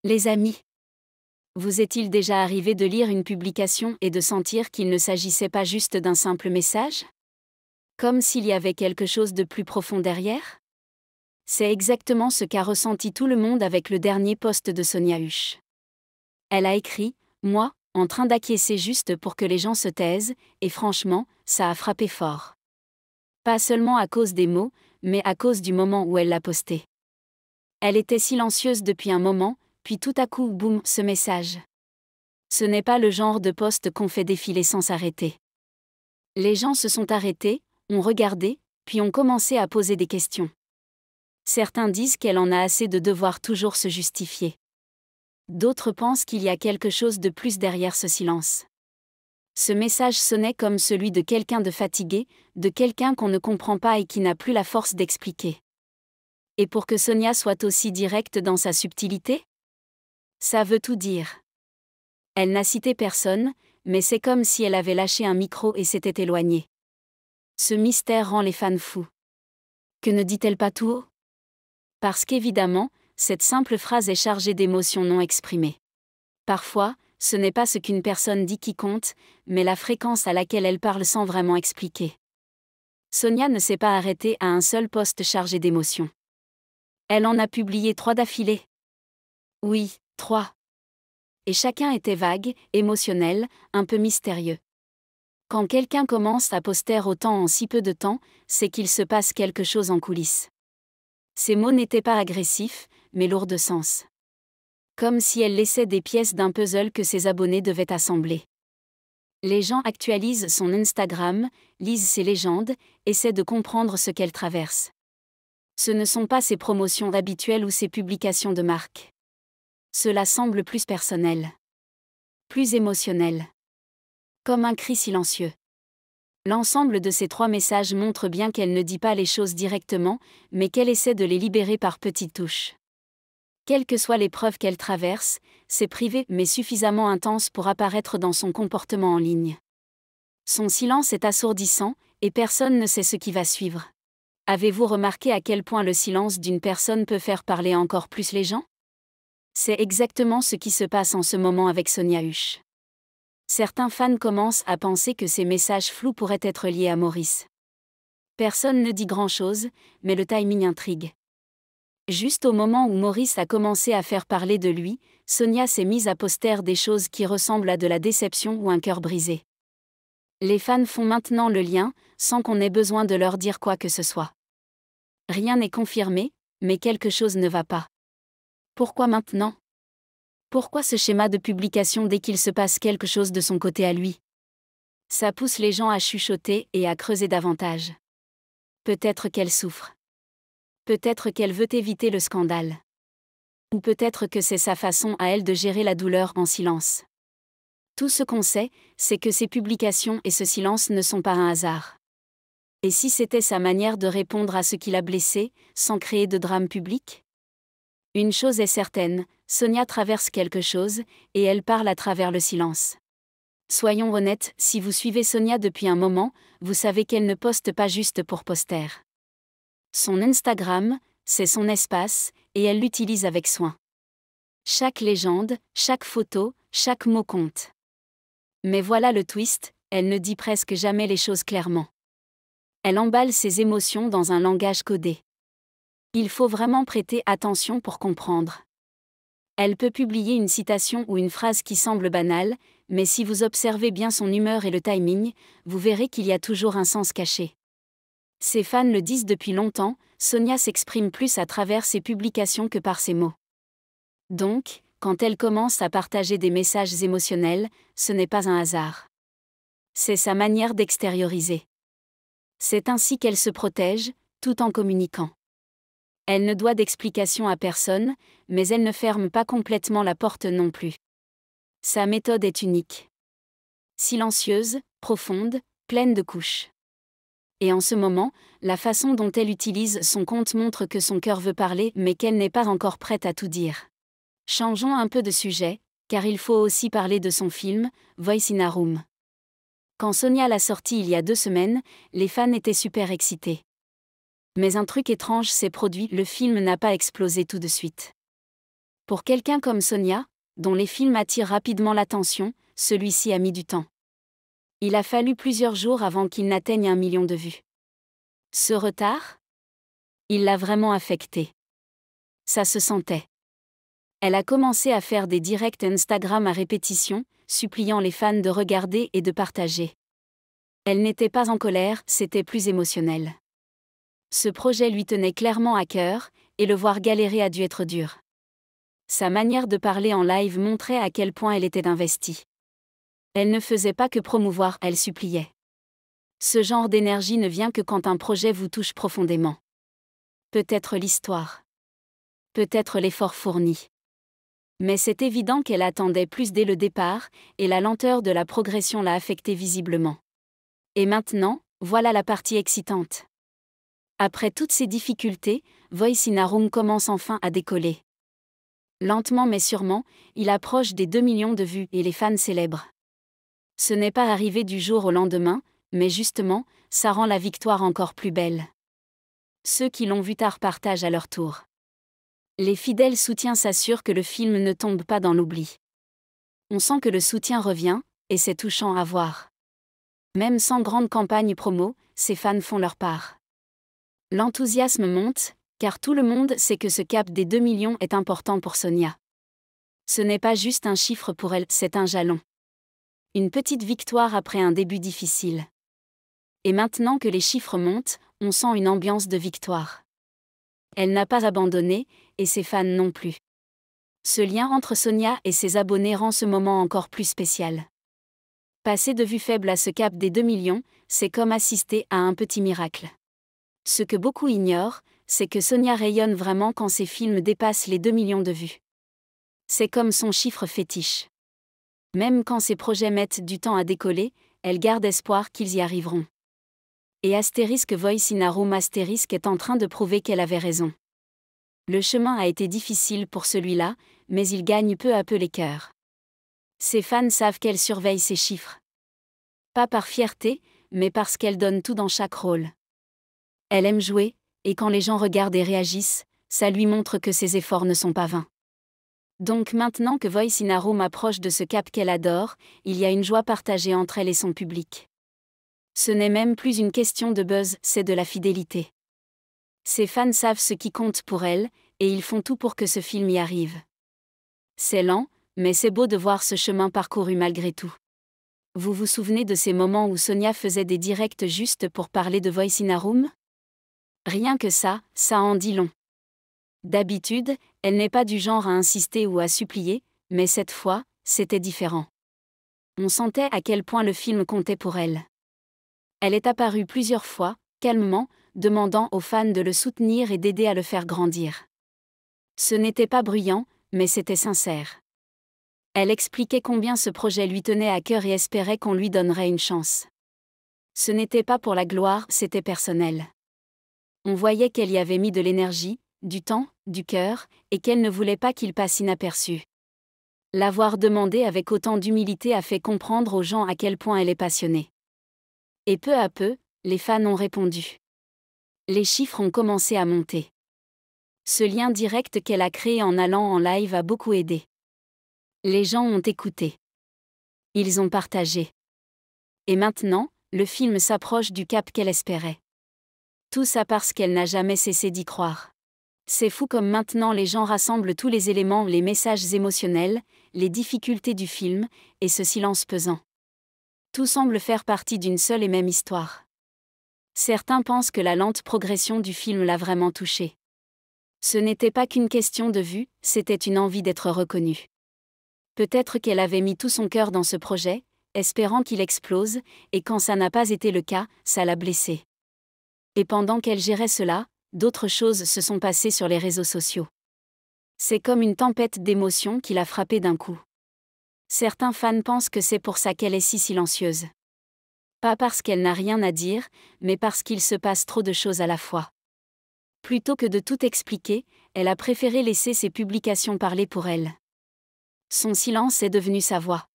Les amis, vous est-il déjà arrivé de lire une publication et de sentir qu'il ne s'agissait pas juste d'un simple message? Comme s'il y avait quelque chose de plus profond derrière? C'est exactement ce qu'a ressenti tout le monde avec le dernier post de Sonia Huch. Elle a écrit « Moi, en train d'acquiescer juste pour que les gens se taisent », et franchement, ça a frappé fort. Pas seulement à cause des mots, mais à cause du moment où elle l'a posté. Elle était silencieuse depuis un moment, puis tout à coup, boum, ce message. Ce n'est pas le genre de post qu'on fait défiler sans s'arrêter. Les gens se sont arrêtés, ont regardé, puis ont commencé à poser des questions. Certains disent qu'elle en a assez de devoir toujours se justifier. D'autres pensent qu'il y a quelque chose de plus derrière ce silence. Ce message sonnait comme celui de quelqu'un de fatigué, de quelqu'un qu'on ne comprend pas et qui n'a plus la force d'expliquer. Et pour que Sonia soit aussi directe dans sa subtilité? Ça veut tout dire. Elle n'a cité personne, mais c'est comme si elle avait lâché un micro et s'était éloignée. Ce mystère rend les fans fous. Que ne dit-elle pas tout haut? Parce qu'évidemment, cette simple phrase est chargée d'émotions non exprimées. Parfois, ce n'est pas ce qu'une personne dit qui compte, mais la fréquence à laquelle elle parle sans vraiment expliquer. Sonia ne s'est pas arrêtée à un seul post chargé d'émotions. Elle en a publié 3 d'affilée. Oui, 3. Et chacun était vague, émotionnel, un peu mystérieux. Quand quelqu'un commence à poster autant en si peu de temps, c'est qu'il se passe quelque chose en coulisses. Ces mots n'étaient pas agressifs, mais lourds de sens. Comme si elle laissait des pièces d'un puzzle que ses abonnés devaient assembler. Les gens actualisent son Instagram, lisent ses légendes, essaient de comprendre ce qu'elle traverse. Ce ne sont pas ses promotions habituelles ou ses publications de marque. Cela semble plus personnel. Plus émotionnel. Comme un cri silencieux. L'ensemble de ces 3 messages montre bien qu'elle ne dit pas les choses directement, mais qu'elle essaie de les libérer par petites touches. Quelles que soient les preuves qu'elle traverse, c'est privé mais suffisamment intense pour apparaître dans son comportement en ligne. Son silence est assourdissant, et personne ne sait ce qui va suivre. Avez-vous remarqué à quel point le silence d'une personne peut faire parler encore plus les gens? C'est exactement ce qui se passe en ce moment avec Sonia Huch. Certains fans commencent à penser que ces messages flous pourraient être liés à Maurice. Personne ne dit grand-chose, mais le timing intrigue. Juste au moment où Maurice a commencé à faire parler de lui, Sonia s'est mise à poster des choses qui ressemblent à de la déception ou un cœur brisé. Les fans font maintenant le lien, sans qu'on ait besoin de leur dire quoi que ce soit. Rien n'est confirmé, mais quelque chose ne va pas. Pourquoi maintenant? Pourquoi ce schéma de publication dès qu'il se passe quelque chose de son côté à lui? Ça pousse les gens à chuchoter et à creuser davantage. Peut-être qu'elle souffre. Peut-être qu'elle veut éviter le scandale. Ou peut-être que c'est sa façon à elle de gérer la douleur en silence. Tout ce qu'on sait, c'est que ces publications et ce silence ne sont pas un hasard. Et si c'était sa manière de répondre à ce qui l'a blessée, sans créer de drame public? Une chose est certaine, Sonia traverse quelque chose, et elle parle à travers le silence. Soyons honnêtes, si vous suivez Sonia depuis un moment, vous savez qu'elle ne poste pas juste pour poster. Son Instagram, c'est son espace, et elle l'utilise avec soin. Chaque légende, chaque photo, chaque mot compte. Mais voilà le twist, elle ne dit presque jamais les choses clairement. Elle emballe ses émotions dans un langage codé. Il faut vraiment prêter attention pour comprendre. Elle peut publier une citation ou une phrase qui semble banale, mais si vous observez bien son humeur et le timing, vous verrez qu'il y a toujours un sens caché. Ses fans le disent depuis longtemps, Sonia s'exprime plus à travers ses publications que par ses mots. Donc, quand elle commence à partager des messages émotionnels, ce n'est pas un hasard. C'est sa manière d'extérioriser. C'est ainsi qu'elle se protège, tout en communiquant. Elle ne doit d'explication à personne, mais elle ne ferme pas complètement la porte non plus. Sa méthode est unique. Silencieuse, profonde, pleine de couches. Et en ce moment, la façon dont elle utilise son compte montre que son cœur veut parler mais qu'elle n'est pas encore prête à tout dire. Changeons un peu de sujet, car il faut aussi parler de son film, Voice in a Room. Quand Sonia l'a sorti il y a 2 semaines, les fans étaient super excités. Mais un truc étrange s'est produit, le film n'a pas explosé tout de suite. Pour quelqu'un comme Sonia, dont les films attirent rapidement l'attention, celui-ci a mis du temps. Il a fallu plusieurs jours avant qu'il n'atteigne 1 million de vues. Ce retard? Il l'a vraiment affecté. Ça se sentait. Elle a commencé à faire des directs Instagram à répétition, suppliant les fans de regarder et de partager. Elle n'était pas en colère, c'était plus émotionnel. Ce projet lui tenait clairement à cœur, et le voir galérer a dû être dur. Sa manière de parler en live montrait à quel point elle était investie. Elle ne faisait pas que promouvoir, elle suppliait. Ce genre d'énergie ne vient que quand un projet vous touche profondément. Peut-être l'histoire. Peut-être l'effort fourni. Mais c'est évident qu'elle attendait plus dès le départ, et la lenteur de la progression l'a affectée visiblement. Et maintenant, voilà la partie excitante. Après toutes ces difficultés, Voice in a Room commence enfin à décoller. Lentement mais sûrement, il approche des 2 millions de vues et les fans célèbrent. Ce n'est pas arrivé du jour au lendemain, mais justement, ça rend la victoire encore plus belle. Ceux qui l'ont vu tard partagent à leur tour. Les fidèles soutiens s'assurent que le film ne tombe pas dans l'oubli. On sent que le soutien revient, et c'est touchant à voir. Même sans grande campagne promo, ses fans font leur part. L'enthousiasme monte, car tout le monde sait que ce cap des 2 millions est important pour Sonia. Ce n'est pas juste un chiffre pour elle, c'est un jalon. Une petite victoire après un début difficile. Et maintenant que les chiffres montent, on sent une ambiance de victoire. Elle n'a pas abandonné, et ses fans non plus. Ce lien entre Sonia et ses abonnés rend ce moment encore plus spécial. Passer de vue faible à ce cap des 2 millions, c'est comme assister à un petit miracle. Ce que beaucoup ignorent, c'est que Sonia rayonne vraiment quand ses films dépassent les 2 millions de vues. C'est comme son chiffre fétiche. Même quand ses projets mettent du temps à décoller, elle garde espoir qu'ils y arriveront. Et Voice in a Room est en train de prouver qu'elle avait raison. Le chemin a été difficile pour celui-là, mais il gagne peu à peu les cœurs. Ses fans savent qu'elle surveille ses chiffres. Pas par fierté, mais parce qu'elle donne tout dans chaque rôle. Elle aime jouer, et quand les gens regardent et réagissent, ça lui montre que ses efforts ne sont pas vains. Donc maintenant que Voice in a Room approche de ce cap qu'elle adore, il y a une joie partagée entre elle et son public. Ce n'est même plus une question de buzz, c'est de la fidélité. Ses fans savent ce qui compte pour elle, et ils font tout pour que ce film y arrive. C'est lent, mais c'est beau de voir ce chemin parcouru malgré tout. Vous vous souvenez de ces moments où Sonia faisait des directs juste pour parler de Voice in a Room? Rien que ça en dit long. D'habitude, elle n'est pas du genre à insister ou à supplier, mais cette fois, c'était différent. On sentait à quel point le film comptait pour elle. Elle est apparue plusieurs fois, calmement, demandant aux fans de le soutenir et d'aider à le faire grandir. Ce n'était pas bruyant, mais c'était sincère. Elle expliquait combien ce projet lui tenait à cœur et espérait qu'on lui donnerait une chance. Ce n'était pas pour la gloire, c'était personnel. On voyait qu'elle y avait mis de l'énergie, du temps, du cœur, et qu'elle ne voulait pas qu'il passe inaperçu. L'avoir demandé avec autant d'humilité a fait comprendre aux gens à quel point elle est passionnée. Et peu à peu, les fans ont répondu. Les chiffres ont commencé à monter. Ce lien direct qu'elle a créé en allant en live a beaucoup aidé. Les gens ont écouté. Ils ont partagé. Et maintenant, le film s'approche du cap qu'elle espérait. Tout ça parce qu'elle n'a jamais cessé d'y croire. C'est fou comme maintenant les gens rassemblent tous les éléments, les messages émotionnels, les difficultés du film, et ce silence pesant. Tout semble faire partie d'une seule et même histoire. Certains pensent que la lente progression du film l'a vraiment touchée. Ce n'était pas qu'une question de vue, c'était une envie d'être reconnue. Peut-être qu'elle avait mis tout son cœur dans ce projet, espérant qu'il explose, et quand ça n'a pas été le cas, ça l'a blessée. Et pendant qu'elle gérait cela, d'autres choses se sont passées sur les réseaux sociaux. C'est comme une tempête d'émotions qui l'a frappée d'un coup. Certains fans pensent que c'est pour ça qu'elle est si silencieuse. Pas parce qu'elle n'a rien à dire, mais parce qu'il se passe trop de choses à la fois. Plutôt que de tout expliquer, elle a préféré laisser ses publications parler pour elle. Son silence est devenu sa voix.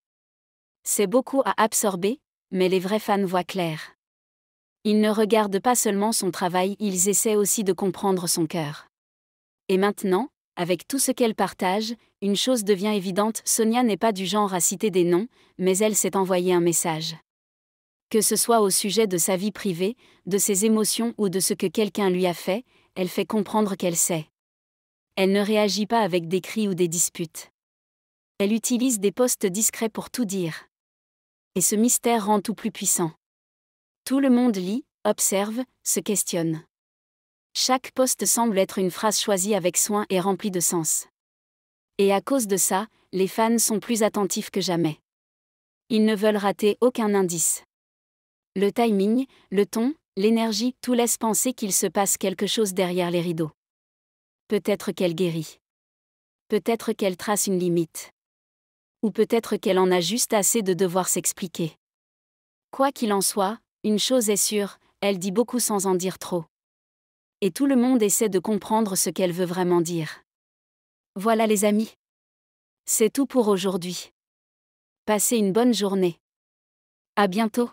C'est beaucoup à absorber, mais les vrais fans voient clair. Ils ne regardent pas seulement son travail, ils essaient aussi de comprendre son cœur. Et maintenant, avec tout ce qu'elle partage, une chose devient évidente, Sonia n'est pas du genre à citer des noms, mais elle s'est envoyé un message. Que ce soit au sujet de sa vie privée, de ses émotions ou de ce que quelqu'un lui a fait, elle fait comprendre qu'elle sait. Elle ne réagit pas avec des cris ou des disputes. Elle utilise des posts discrets pour tout dire. Et ce mystère rend tout plus puissant. Tout le monde lit, observe, se questionne. Chaque post semble être une phrase choisie avec soin et remplie de sens. Et à cause de ça, les fans sont plus attentifs que jamais. Ils ne veulent rater aucun indice. Le timing, le ton, l'énergie, tout laisse penser qu'il se passe quelque chose derrière les rideaux. Peut-être qu'elle guérit. Peut-être qu'elle trace une limite. Ou peut-être qu'elle en a juste assez de devoir s'expliquer. Quoi qu'il en soit, une chose est sûre, elle dit beaucoup sans en dire trop. Et tout le monde essaie de comprendre ce qu'elle veut vraiment dire. Voilà les amis. C'est tout pour aujourd'hui. Passez une bonne journée. À bientôt.